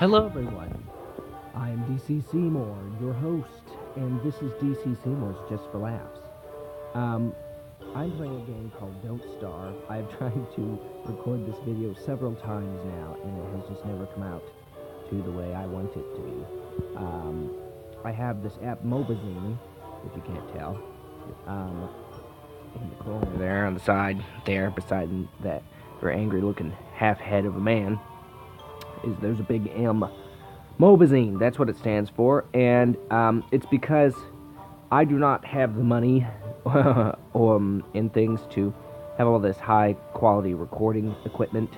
Hello everyone, I'm DC Seymour, your host, and this is DC Seymour's Just for Laughs. I'm playing a game called Don't Starve. I've tried to record this video several times now, and it has just never come out to the way I want it to be. I have this app, Mobazine, if you can't tell, in the corner there, on the side there, beside that very angry-looking half-head of a man. There's a big M. Mobazine, that's what it stands for, and it's because I do not have the money in things to have all this high-quality recording equipment.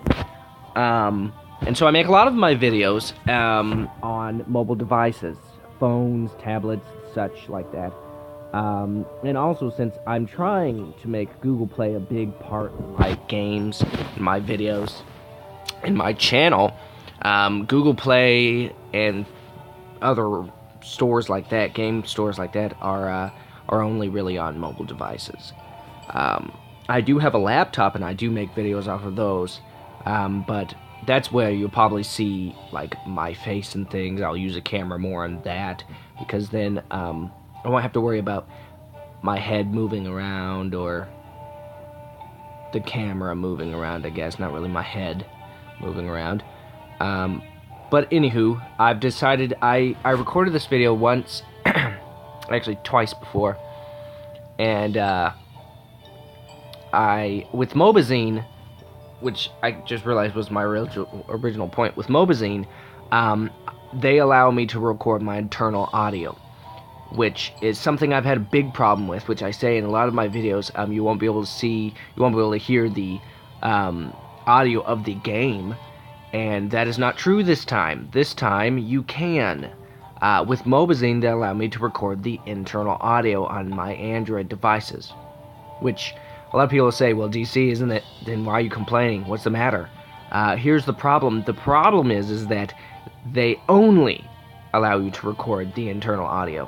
And so I make a lot of my videos on mobile devices, phones, tablets, such like that. And also, since I'm trying to make Google Play a big part of my games, my videos, and my channel, Google Play and other stores like that, game stores like that, are only really on mobile devices. I do have a laptop, and I do make videos off of those, but that's where you'll probably see, like, my face and things. I'll use a camera more on that, because then, I won't have to worry about my head moving around, or the camera moving around, I guess, not really my head moving around. But anywho, I've decided, I recorded this video once, actually twice before, and, with Mobazine, which I just realized was my original point, with Mobazine, they allow me to record my internal audio, which is something I've had a big problem with, which I say in a lot of my videos. You won't be able to hear the, audio of the game. And that is not true this time. This time, you can. With Mobazine, they allow me to record the internal audio on my Android devices. Which, a lot of people say, well, DC, isn't it? Then why are you complaining? What's the matter? Here's the problem. The problem is that they only allow you to record the internal audio.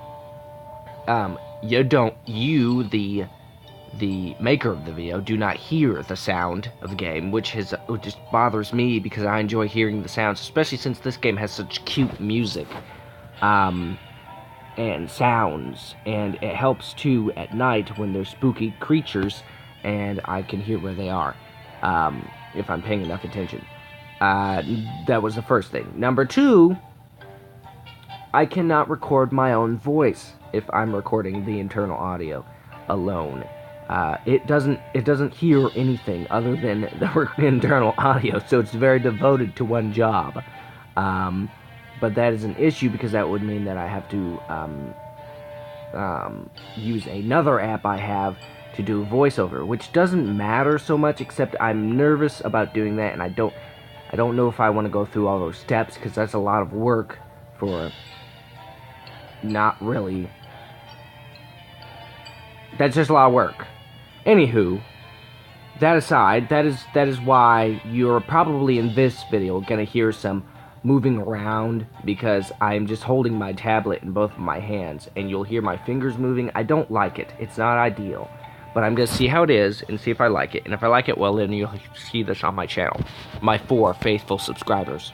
The maker of the video, do not hear the sound of the game, which just bothers me, because I enjoy hearing the sounds, especially since this game has such cute music, and sounds, and it helps too at night when there's spooky creatures, and I can hear where they are, if I'm paying enough attention. That was the first thing. Number two, I cannot record my own voice if I'm recording the internal audio alone. It doesn't hear anything other than the internal audio, so it's very devoted to one job. But that is an issue, because that would mean that I have to use another app I have to do voiceover, which doesn't matter so much, except I'm nervous about doing that, and I don't know if I want to go through all those steps, because that's a lot of work for not really. That's just a lot of work. Anywho, that aside, that is why you're probably in this video gonna hear some moving around, because I'm just holding my tablet in both of my hands, and you'll hear my fingers moving. I don't like it. It's not ideal. But I'm gonna see how it is, and see if I like it. And if I like it, well, then you'll see this on my channel. My 4 faithful subscribers.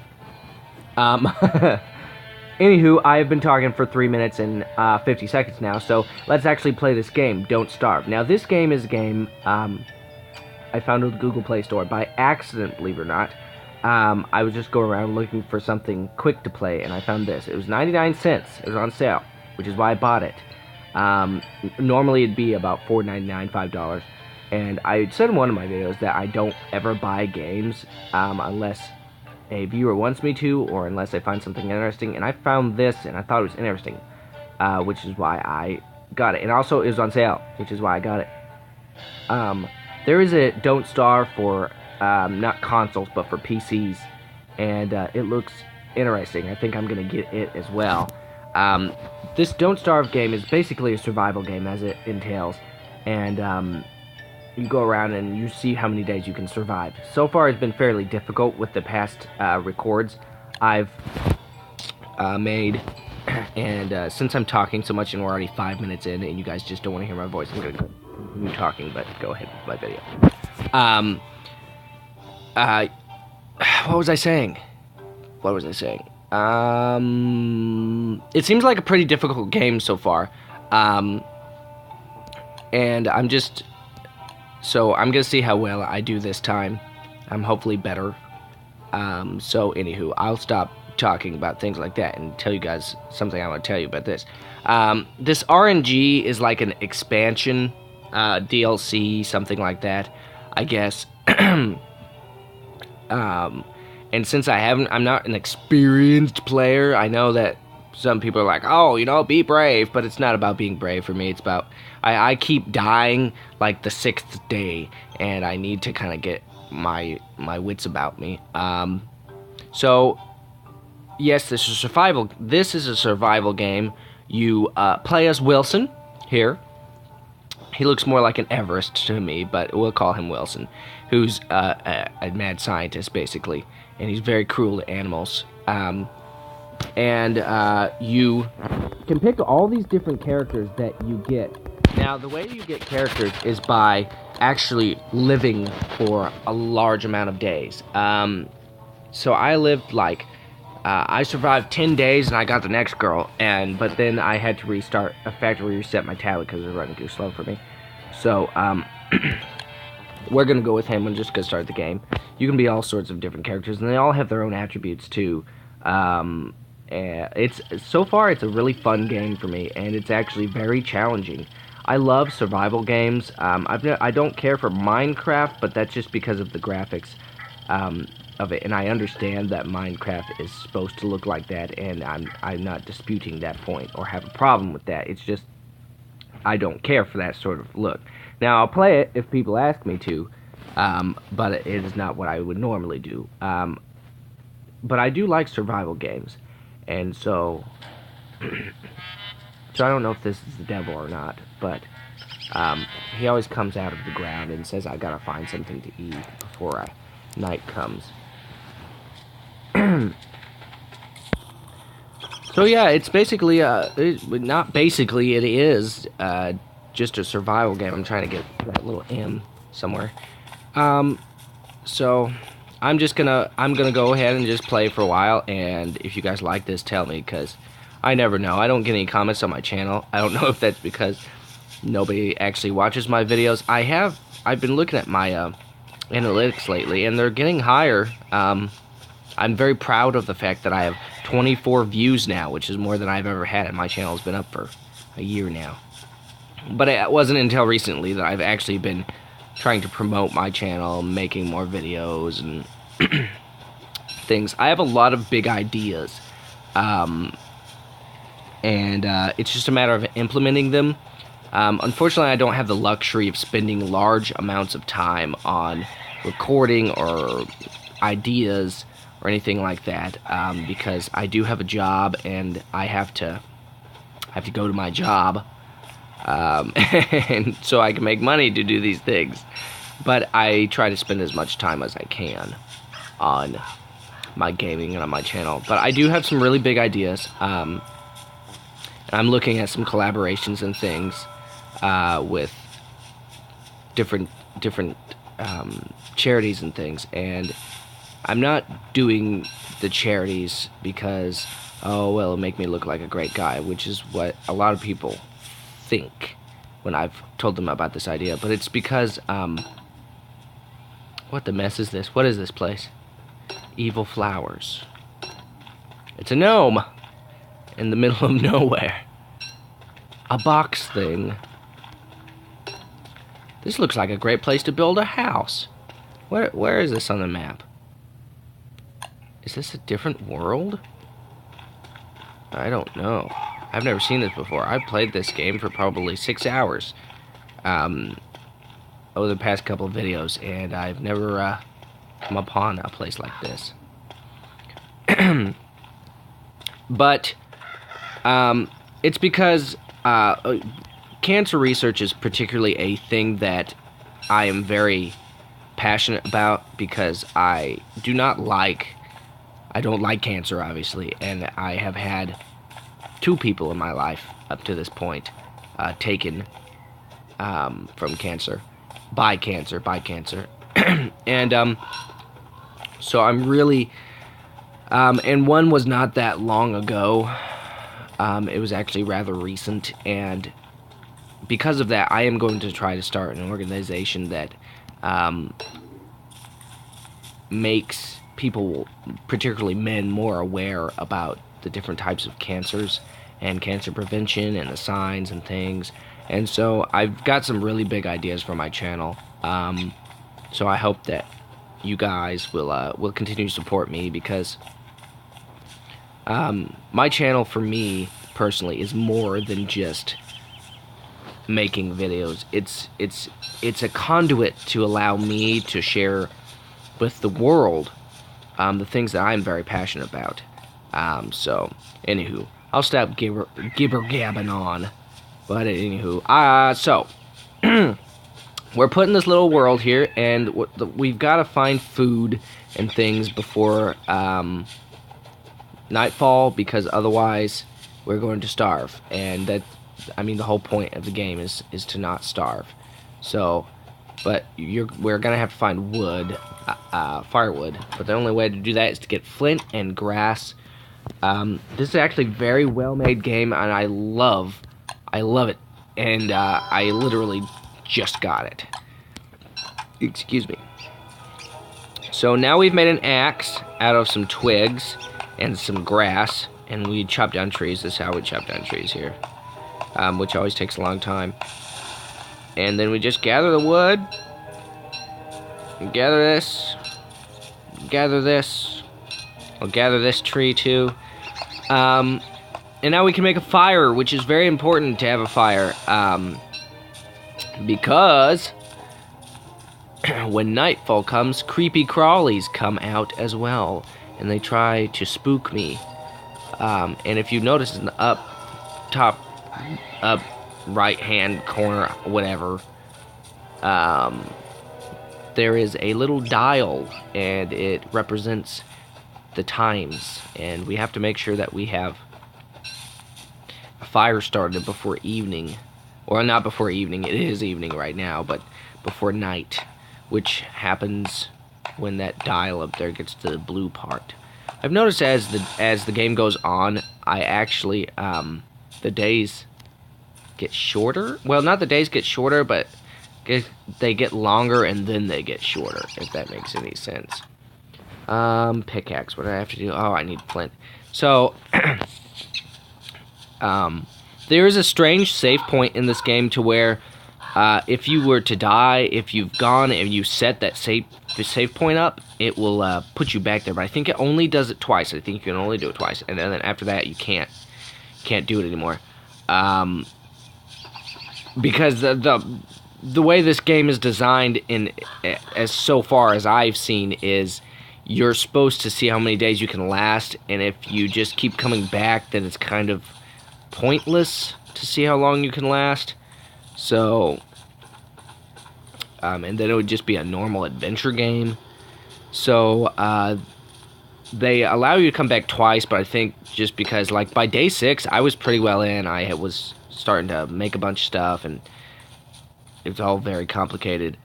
Anywho, I have been talking for 3 minutes and 50 seconds now, so let's actually play this game, Don't Starve. Now, this game is a game I found on the Google Play Store by accident, believe it or not. I was just going around looking for something quick to play, and I found this. It was 99 cents. It was on sale, which is why I bought it. Normally, it'd be about $4.99, $5. And I said in one of my videos that I don't ever buy games unless a viewer wants me to, or unless I find something interesting, and I found this, and I thought it was interesting, which is why I got it. And also, it was on sale, which is why I got it. There is a Don't Starve for, not consoles, but for PCs, and it looks interesting. I think I'm going to get it as well. This Don't Starve game is basically a survival game, as it entails, and you go around and you see how many days you can survive. So far, it's been fairly difficult with the past records I've made, and since I'm talking so much and we're already 5 minutes in and you guys just don't want to hear my voice, I'm going to continue talking, but go ahead with my video. What was I saying? It seems like a pretty difficult game so far. And I'm gonna see how well I do this time. I'm hopefully better. So anywho, I'll stop talking about things like that and tell you guys something I want to tell you about this. This RNG is like an expansion, DLC, something like that, I guess. And since I'm not an experienced player, I know that some people are like, oh, be brave, but it's not about being brave for me. It's about, I keep dying like the 6th day, and I need to kind of get my wits about me. So, yes, this is a survival game. You play as Wilson here. He looks more like an Everest to me, but we'll call him Wilson, who's a mad scientist, basically, and he's very cruel to animals. And you can pick all these different characters that you get. Now, the way you get characters is by actually living for a large amount of days. So I lived I survived 10 days and I got the next girl, but then I had to restart a factory reset my tablet because it was running too slow for me. So we're gonna go with him and just gonna start the game. You can be all sorts of different characters, and they all have their own attributes too. So far it's a really fun game for me, and it's actually very challenging. I love survival games. I don't care for Minecraft, but that's just because of the graphics of it, and I understand that Minecraft is supposed to look like that, and I'm not disputing that point or have a problem with that. It's just I don't care for that sort of look. Now, I'll play it if people ask me to, but it is not what I would normally do. But I do like survival games, and so I don't know if this is the devil or not, but he always comes out of the ground and says, I gotta find something to eat before night comes. So yeah, it's basically, not basically, it is just a survival game. I'm trying to get that little M somewhere. So I'm gonna go ahead and just play for a while, and if you guys like this, tell me, because I never know. I don't get any comments on my channel. I don't know if that's because nobody actually watches my videos. I've been looking at my analytics lately, and they're getting higher. I'm very proud of the fact that I have 24 views now, which is more than I've ever had, and my channel has been up for a year now. But it wasn't until recently that I've actually been trying to promote my channel, making more videos and things. I have a lot of big ideas, and it's just a matter of implementing them. Unfortunately, I don't have the luxury of spending large amounts of time on recording or ideas or anything like that, because I do have a job, and I have to go to my job, and so I can make money to do these things. But I try to spend as much time as I can on my gaming and on my channel. But I do have some really big ideas. I'm looking at some collaborations and things with different charities and things, and I'm not doing the charities because, oh, well, it'll make me look like a great guy, which is what a lot of people think when I've told them about this idea. But it's because, what the mess is this? What is this place? Evil Flowers. It's a gnome in the middle of nowhere. A box thing. This looks like a great place to build a house. Where is this on the map? Is this a different world? I don't know. I've never seen this before. I've played this game for probably 6 hours over the past couple of videos, and I've never come upon a place like this. But it's because cancer research is particularly a thing that I am very passionate about, because I don't like cancer, obviously, and I have had 2 people in my life up to this point taken from cancer, by cancer, and so I'm really And one was not that long ago. It was actually rather recent, and because of that, I am going to try to start an organization that makes people, particularly men, more aware about the different types of cancers and cancer prevention and the signs and things. And so I've got some really big ideas for my channel. So I hope that you guys will continue to support me, because my channel, for me personally, is more than just making videos. It's a conduit to allow me to share with the world the things that I'm very passionate about. So anywho, I'll stop gibber gabbing on. But anywho, so we're put in this little world here, and we've got to find food and things before nightfall, because otherwise we're going to starve. And that, I mean, the whole point of the game is to not starve. So, but we're gonna have to find wood, firewood. But the only way to do that is to get flint and grass. This is actually a very well-made game, and I love it. And I literally just got it. Excuse me. So now we've made an axe out of some twigs and some grass, and we chop down trees. This is how we chop down trees here, which always takes a long time. And then we just gather the wood, and gather this, I'll gather this tree too. And now we can make a fire, which is very important to have a fire, because when nightfall comes, creepy crawlies come out as well, and they try to spook me. And if you notice in the top right hand corner, whatever, there is a little dial, and it represents the times, and we have to make sure that we have a fire started before evening. Or not before evening, it is evening right now, but before night, which happens when that dial up there gets to the blue part. I've noticed as the game goes on, I actually the days get shorter. Well, not the days get shorter, but they get longer and then they get shorter, if that makes any sense. Pickaxe, what do I have to do? Oh, I need flint. So there is a strange save point in this game to where if you were to die, if you've gone and you set that save point up, it will put you back there. But I think it only does it twice. I think you can only do it twice, and then after that you can't do it anymore. Because the way this game is designed, as so far as I've seen, is you're supposed to see how many days you can last, and if you just keep coming back, then it's kind of pointless to see how long you can last. So, and then it would just be a normal adventure game. So, they allow you to come back twice, but I think just because, like, by day 6, I was pretty well in. I was starting to make a bunch of stuff, and it's all very complicated.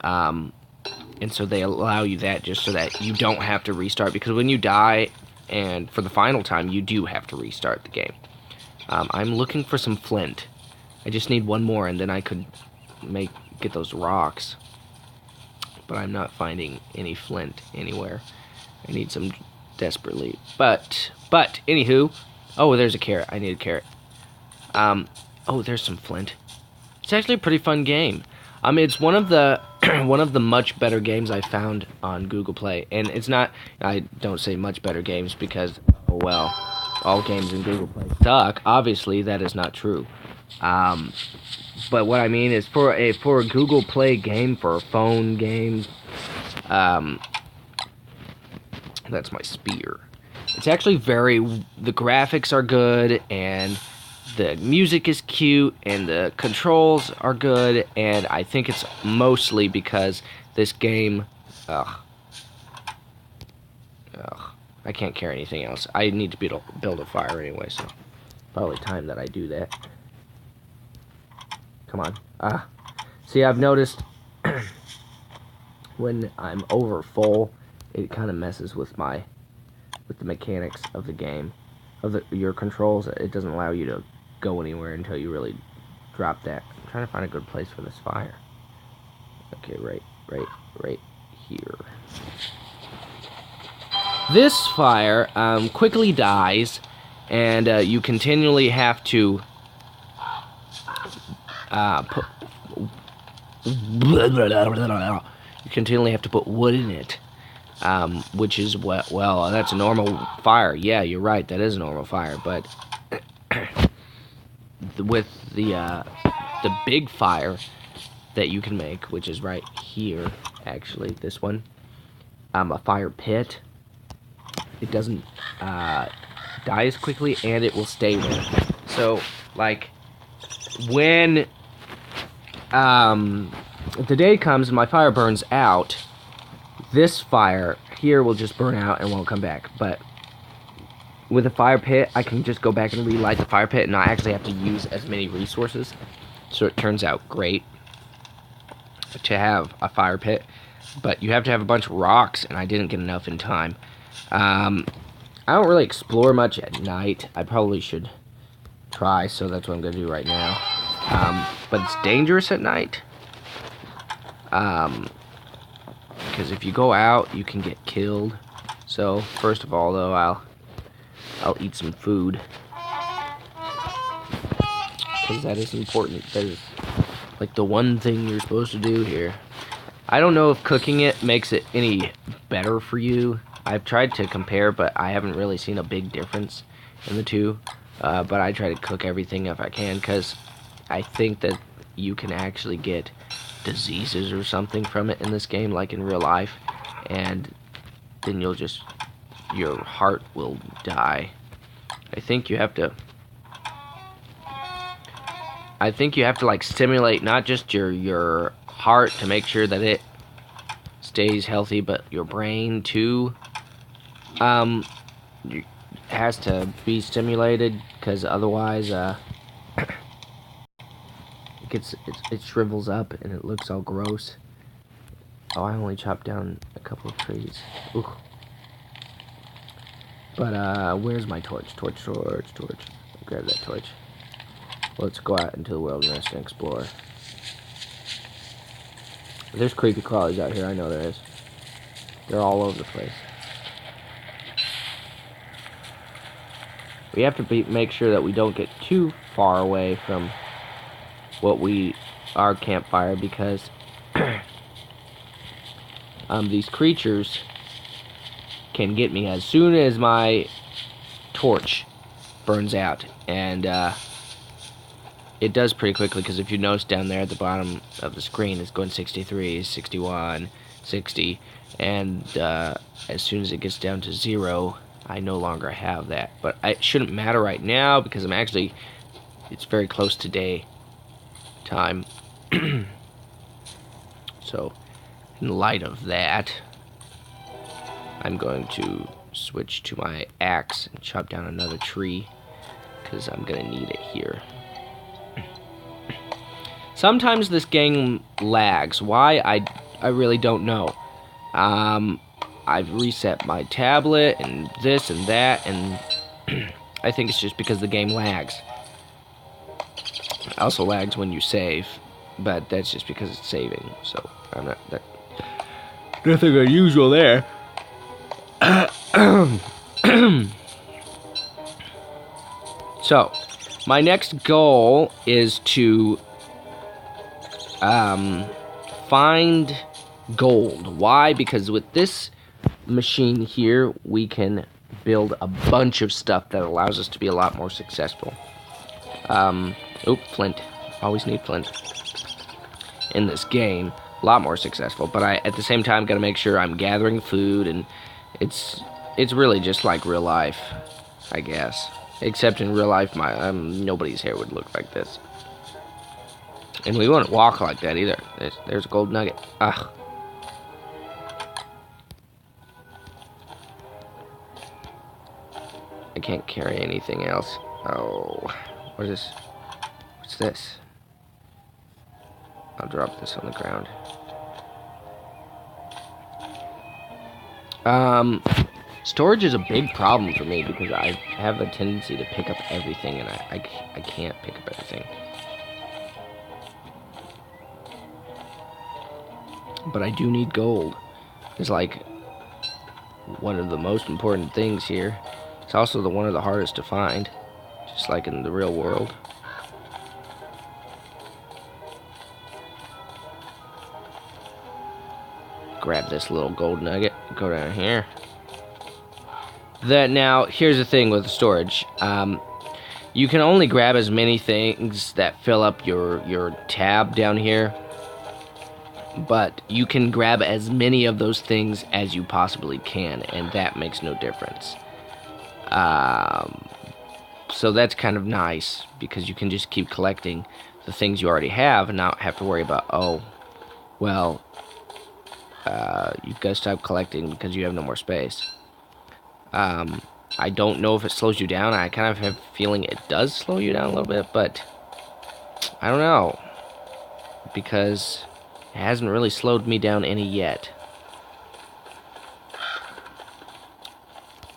And so they allow you that just so that you don't have to restart, because when you die, and for the final time, you do have to restart the game. I'm looking for some flint. I just need one more, and then I could get those rocks. But I'm not finding any flint anywhere. I need some desperately. But anywho, oh, there's a carrot. I need a carrot. Oh, there's some flint. It's actually a pretty fun game. It's one of the much better games I found on Google Play, and it's not. I don't say much better games because, oh well, all games in Google Play suck. Obviously, that is not true. But what I mean is for a Google Play game, for a phone game, that's my spear. It's actually the graphics are good, and the music is cute, and the controls are good, and I think it's mostly because this game, I can't carry anything else. I need to build a fire anyway, so probably time that I do that. Come on. See, I've noticed when I'm over full, it kind of messes with my with the mechanics of the game, your controls. It doesn't allow you to go anywhere until you really drop that. I'm trying to find a good place for this fire. Okay, right here. This fire quickly dies, and you continually have to put wood in it, which is what. Well, that's a normal fire. Yeah, you're right. That is a normal fire, but with the big fire that you can make, which is right here, actually, this one, a fire pit. It doesn't die as quickly, and it will stay there. So, like, when the day comes and my fire burns out, this fire here will just burn out and won't come back. But with a fire pit, I can just go back and relight the fire pit and not actually have to use as many resources. So it turns out great to have a fire pit, but you have to have a bunch of rocks, and I didn't get enough in time. I don't really explore much at night. I probably should try, so that's what I'm going to do right now. But it's dangerous at night. Because if you go out, you can get killed. So, first of all, though, I'll eat some food. Because that is important. That is, like, the one thing you're supposed to do here. I don't know if cooking it makes it any better for you. I've tried to compare, but I haven't really seen a big difference in the two. But I try to cook everything if I can, because I think that you can actually get diseases or something from it in this game, like in real life, and then your heart will die. I think you have to like stimulate not just your heart to make sure that it stays healthy, but your brain too has to be stimulated, because otherwise it shrivels up and it looks all gross. Oh, I only chopped down a couple of trees. Ooh. But where's my torch? Torch. Grab that torch. Let's go out into the wilderness and explore. There's creepy crawlies out here, I know there is. They're all over the place. We have to make sure that we don't get too far away from our campfire, because these creatures can get me as soon as my torch burns out, and it does pretty quickly, because if you notice down there at the bottom of the screen, it's going 63, 61, 60, and as soon as it gets down to 0, I no longer have that. But it shouldn't matter right now, because it's very close to day time. So, in light of that, I'm going to switch to my axe and chop down another tree, because I'm going to need it here. Sometimes this game lags. Why? I really don't know. I've reset my tablet and this and that, and I think it's just because the game lags. It also lags when you save, but that's just because it's saving, so I'm not nothing unusual there. So, my next goal is to find gold. Why? Because with this machine here, we can build a bunch of stuff that allows us to be a lot more successful. Flint. Always need flint in this game. A lot more successful, but I, at the same time, gotta make sure I'm gathering food, and it's really just like real life, I guess. Except in real life, nobody's hair would look like this. And we wouldn't walk like that either. There's a gold nugget. Ugh. I can't carry anything else. Oh, what's this? I'll drop this on the ground. Storage is a big problem for me because I have a tendency to pick up everything, and I can't pick up everything. But I do need gold. It's like one of the most important things here. It's also one of the hardest to find, just like in the real world. Grab this little gold nugget, go down here. Now, here's the thing with the storage. You can only grab as many things that fill up your tab down here. But you can grab as many of those things as you possibly can, and that makes no difference. So that's kind of nice, because you can just keep collecting the things you already have and not have to worry about, oh, well, you've got to stop collecting because you have no more space. I don't know if it slows you down. I kind of have a feeling it does slow you down a little bit, but I don't know, because it hasn't really slowed me down any yet.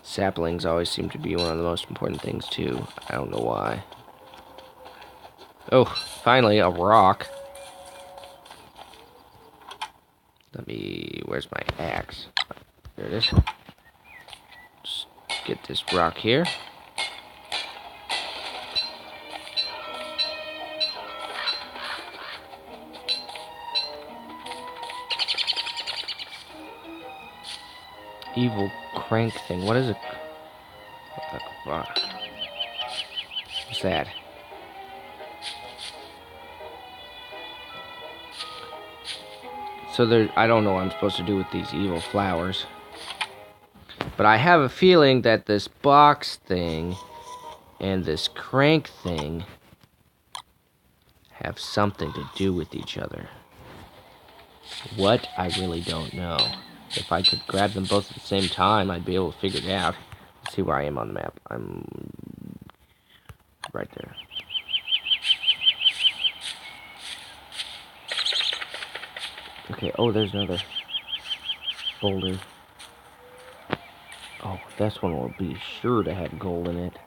Saplings always seem to be one of the most important things, too. I don't know why. Oh, finally, a rock. Where's my axe? There it is. Just get this rock here. Evil crank thing. What is it? What's that? So I don't know what I'm supposed to do with these evil flowers. But I have a feeling that this box thing and this crank thing have something to do with each other. What? I really don't know. If I could grab them both at the same time, I'd be able to figure it out. Let's see where I am on the map. I'm right there. Okay, oh, there's another boulder. Oh, this one will be sure to have gold in it.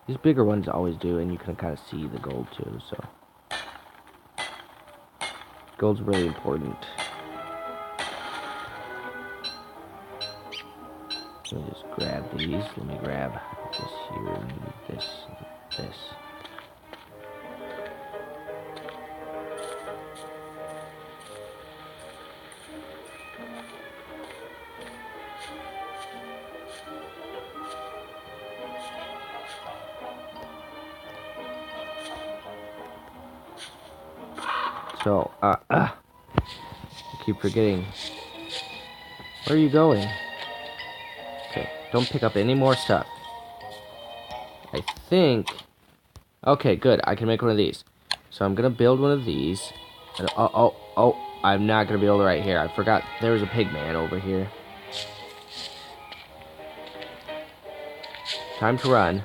These bigger ones always do, and you can kind of see the gold too, so. Gold's really important. Let me just grab these. Let me grab this here and this and this. So, I keep forgetting. Where are you going? Okay, don't pick up any more stuff. I think... Okay, good. I can make one of these. So I'm gonna build one of these. And, oh, I'm not gonna be able to right here. I forgot there was a pig man over here. Time to run.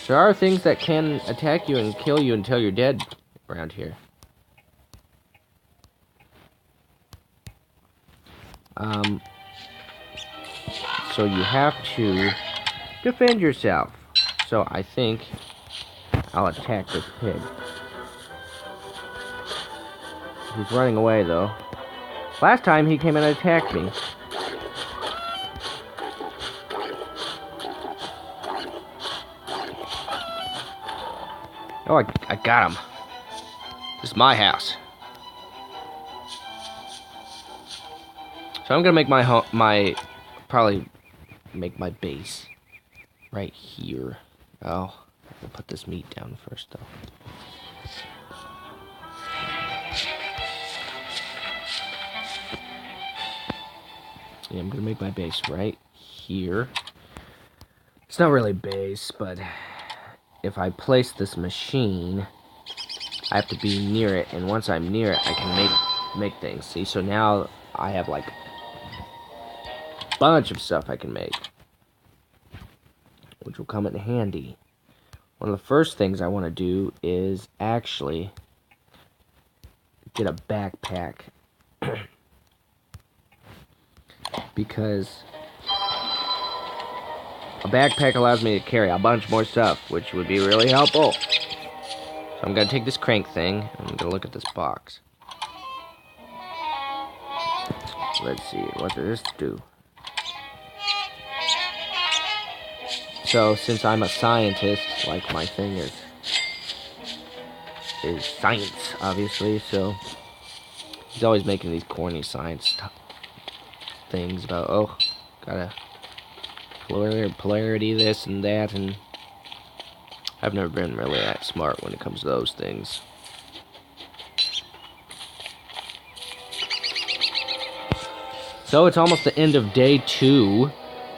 There are things that can attack you and kill you until you're dead around here. So you have to defend yourself. So I think I'll attack this pig. He's running away though. Last time he came and attacked me. Oh, I got him. This is my house. So I'm gonna make probably make my base right here. Oh, I'll put this meat down first though. Yeah, I'm gonna make my base right here. It's not really base, but if I place this machine, I have to be near it, and once I'm near it, I can make things. See, so now I have like a bunch of stuff I can make, which will come in handy. One of the first things I want to do is actually get a backpack. because a backpack allows me to carry a bunch more stuff, which would be really helpful. So I'm gonna take this crank thing, and I'm gonna look at this box. Let's see, what does this do? So, since I'm a scientist, like my thing is science, obviously, so he's always making these corny science things about, oh, gotta polarity this and that, and I've never been really that smart when it comes to those things. So it's almost the end of day 2,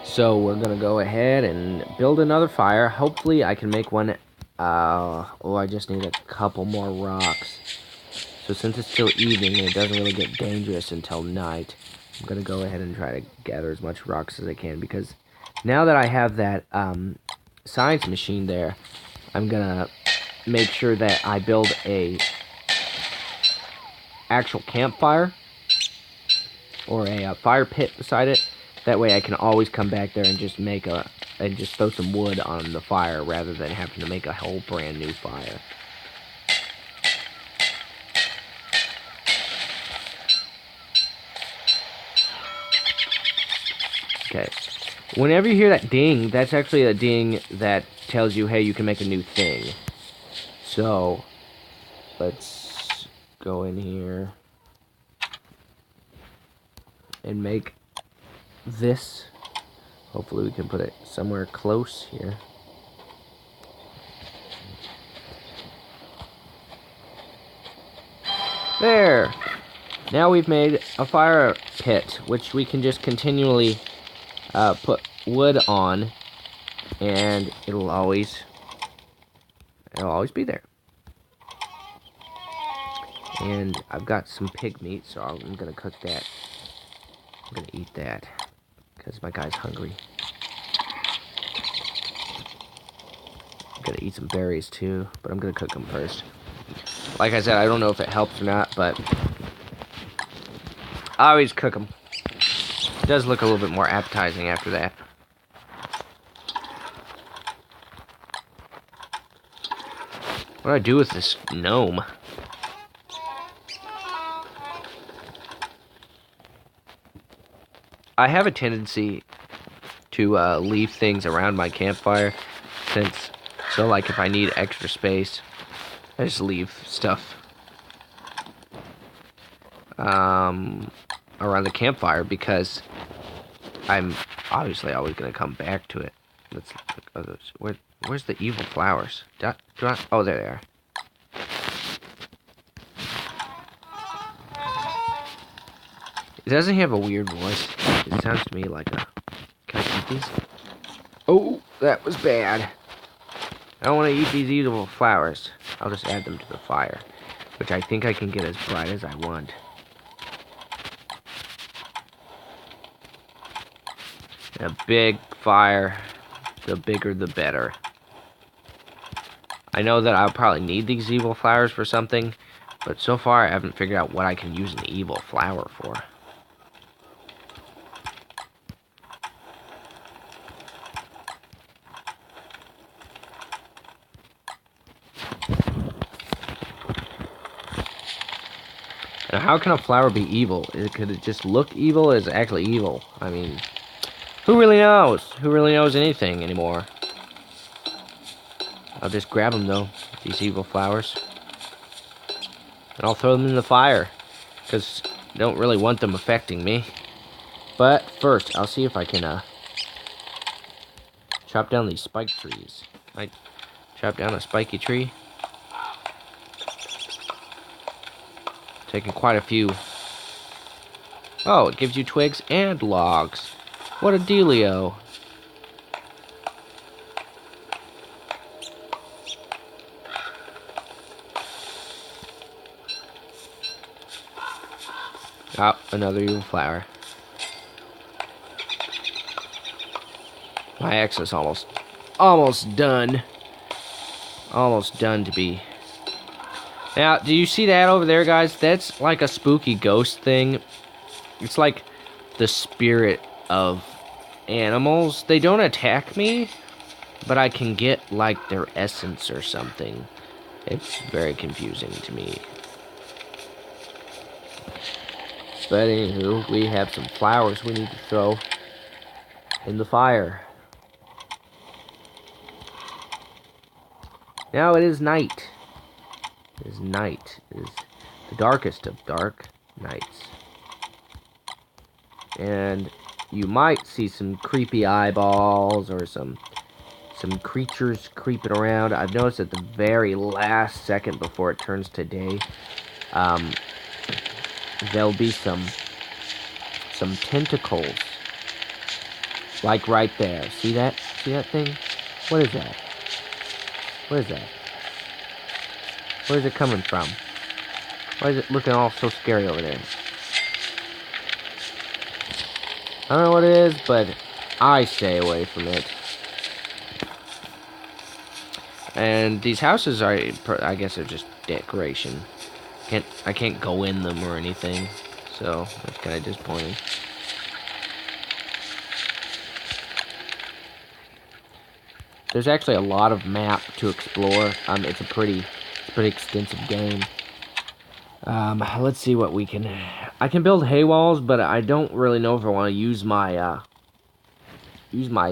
so we're gonna go ahead and build another fire. Hopefully I can make one. I just need a couple more rocks. So since it's still evening and it doesn't really get dangerous until night, I'm gonna go ahead and try to gather as much rocks as I can, because now that I have that science machine there, I'm gonna make sure that I build a actual campfire or a fire pit beside it. That way I can always come back there and just just throw some wood on the fire rather than having to make a whole brand new fire. Okay. Whenever you hear that ding, that's actually a ding that tells you, hey, you can make a new thing. So, let's go in here and make this. Hopefully we can put it somewhere close here. There! Now we've made a fire pit, which we can just continually put wood on, and it'll always be there. And I've got some pig meat, so I'm gonna cook that. I'm gonna eat that because my guy's hungry. I'm gonna eat some berries too, but I'm gonna cook them first. Like I said, I don't know if it helps or not, but I always cook them. It does look a little bit more appetizing after that. What do I do with this gnome? I have a tendency to leave things around my campfire, so like if I need extra space, I just leave stuff around the campfire, because I'm obviously always going to come back to it. Let's look. Oh, where's the evil flowers? Oh, there they are. Doesn't he have a weird voice? It sounds to me like a... Can I eat these? Oh, that was bad. I don't want to eat these evil flowers. I'll just add them to the fire, which I think I can get as bright as I want. A big fire, the bigger the better. I know that I'll probably need these evil flowers for something, but so far I haven't figured out what I can use an evil flower for. Now, how can a flower be evil? Could it just look evil? Is it actually evil? I mean, who really knows? Who really knows anything anymore? I'll just grab them, though, these evil flowers. And I'll throw them in the fire, because I don't really want them affecting me. But first, I'll see if I can chop down these spike trees. I chop down a spiky tree. Taking quite a few. Oh, it gives you twigs and logs. What a dealio. Oh, another evil flower. My axe is almost done. Almost done to be. Now, do you see that over there, guys? That's like a spooky ghost thing. It's like the spirit of animals. They don't attack me, but I can get, like, their essence or something. It's very confusing to me. But anywho, we have some flowers we need to throw in the fire. Now it is night. It is night. It is the darkest of dark nights. And you might see some creepy eyeballs or some creatures creeping around. I've noticed at the very last second before it turns to day, there'll be some tentacles. Like right there. See that? See that thing? What is that? What is that? Where is it coming from? Why is it looking all so scary over there? I don't know what it is, but I stay away from it. And these houses are, I guess, are just decoration. I can't go in them or anything, so that's kind of disappointing. There's actually a lot of map to explore. It's a pretty extensive game. Let's see what we can. I can build hay walls, but I don't really know if I want to use my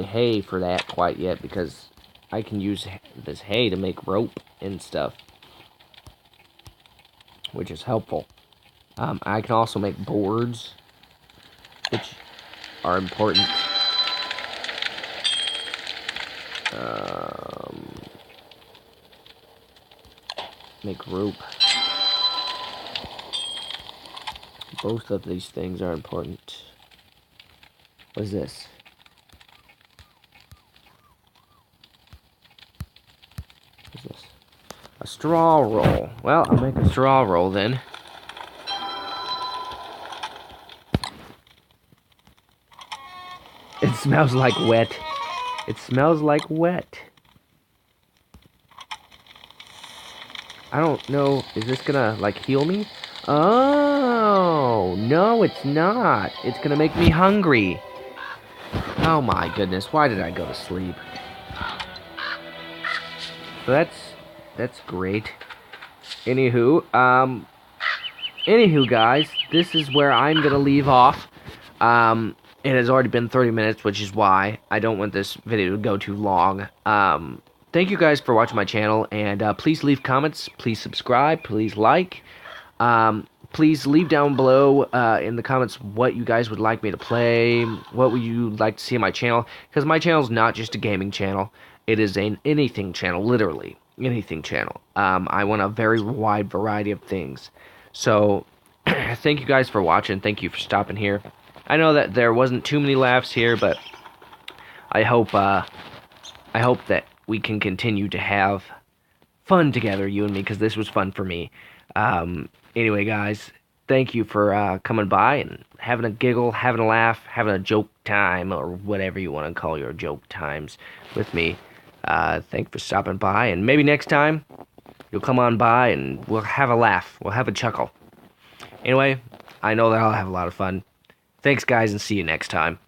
hay for that quite yet, because I can use this hay to make rope and stuff, which is helpful. I can also make boards, which are important. Make rope. Both of these things are important. What is this? What is this? A straw roll. Well, I'll make a straw roll then. It smells like wet. It smells like wet. I don't know. Is this gonna, like, heal me? Oh, no, it's not. It's gonna make me hungry. Oh my goodness, why did I go to sleep? So that's great. Anywho, guys, this is where I'm gonna leave off. It has already been 30 minutes, which is why I don't want this video to go too long. Thank you guys for watching my channel, and please leave comments, please subscribe, please like. Please leave down below in the comments what you guys would like me to play, what would you like to see on my channel, because my channel is not just a gaming channel, it is an anything channel, literally, anything channel. I want a very wide variety of things. So, thank you guys for watching, thank you for stopping here. I know that there wasn't too many laughs here, but I hope that we can continue to have fun together, you and me, because this was fun for me. Anyway, guys, thank you for coming by and having a giggle, having a laugh, having a joke time, or whatever you want to call your joke times with me. Thanks for stopping by, and maybe next time you'll come on by and we'll have a laugh, we'll have a chuckle. Anyway, I know that I'll have a lot of fun. Thanks, guys, and see you next time.